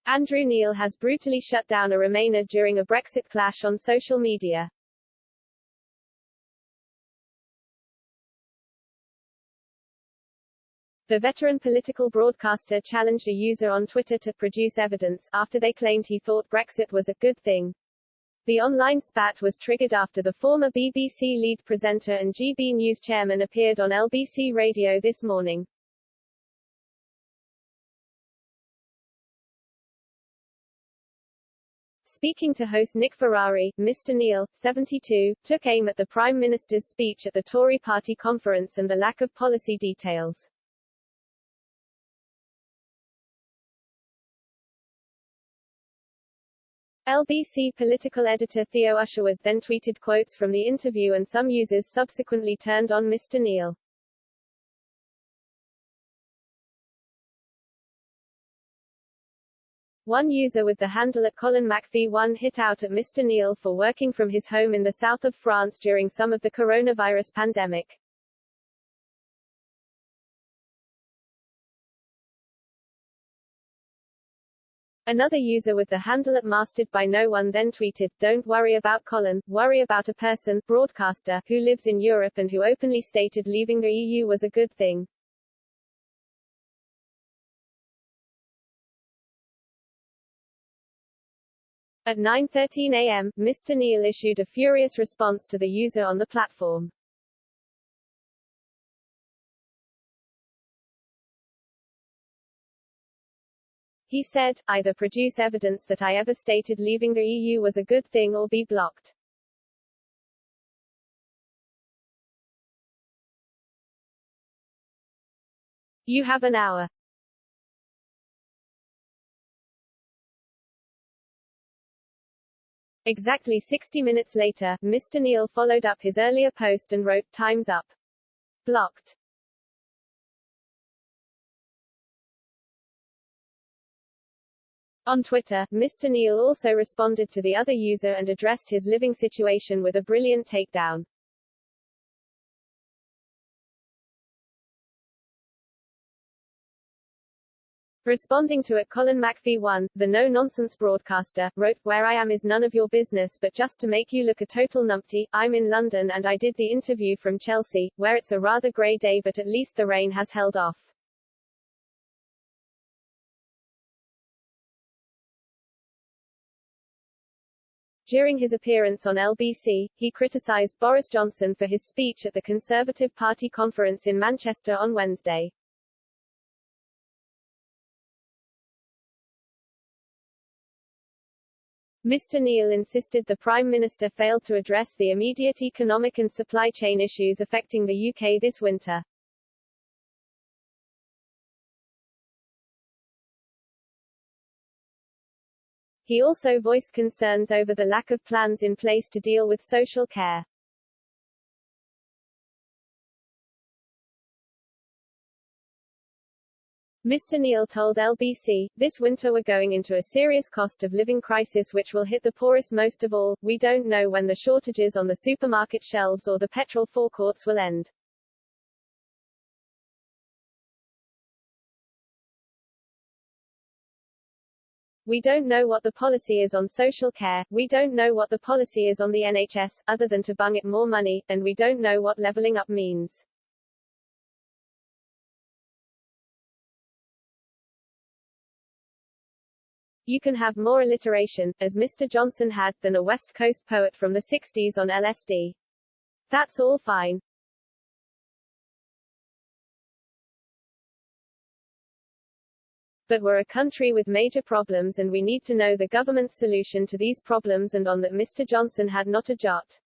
Andrew Neil has brutally shut down a Remainer during a Brexit clash on social media. The veteran political broadcaster challenged a user on Twitter to produce evidence, after they claimed he thought Brexit was a good thing. The online spat was triggered after the former BBC lead presenter and GB News chairman appeared on LBC Radio this morning. Speaking to host Nick Ferrari, Mr. Neil, 72, took aim at the Prime Minister's speech at the Tory party conference and the lack of policy details. LBC political editor Theo Usherwood then tweeted quotes from the interview, and some users subsequently turned on Mr. Neil. One user with the handle @ColinMcPhee1 hit out at Mr. Neil for working from his home in the south of France during some of the coronavirus pandemic. Another user with the handle @MasteredByNoOne then tweeted, "Don't worry about Colin, worry about a person, broadcaster, who lives in Europe and who openly stated leaving the EU was a good thing." At 9:13 a.m., Mr. Neil issued a furious response to the user on the platform. He said, "Either produce evidence that I ever stated leaving the EU was a good thing or be blocked." You have an hour. Exactly 60 minutes later, Mr. Neil followed up his earlier post and wrote, "Time's up. Blocked." On Twitter, Mr. Neil also responded to the other user and addressed his living situation with a brilliant takedown. Responding to @ColinMcPhee1, the no-nonsense broadcaster, wrote, "Where I am is none of your business, but just to make you look a total numpty, I'm in London and I did the interview from Chelsea, where it's a rather grey day but at least the rain has held off." During his appearance on LBC, he criticised Boris Johnson for his speech at the Conservative Party conference in Manchester on Wednesday. Mr. Neil insisted the Prime Minister failed to address the immediate economic and supply chain issues affecting the UK this winter. He also voiced concerns over the lack of plans in place to deal with social care. Mr. Neil told LBC, "This winter we're going into a serious cost of living crisis which will hit the poorest most of all. We don't know when the shortages on the supermarket shelves or the petrol forecourts will end. We don't know what the policy is on social care, we don't know what the policy is on the NHS, other than to bung it more money, and we don't know what levelling up means." You can have more alliteration, as Mr. Johnson had, than a West Coast poet from the 60s on LSD. That's all fine. But we're a country with major problems and we need to know the government's solution to these problems, and on that Mr. Johnson had not a jot.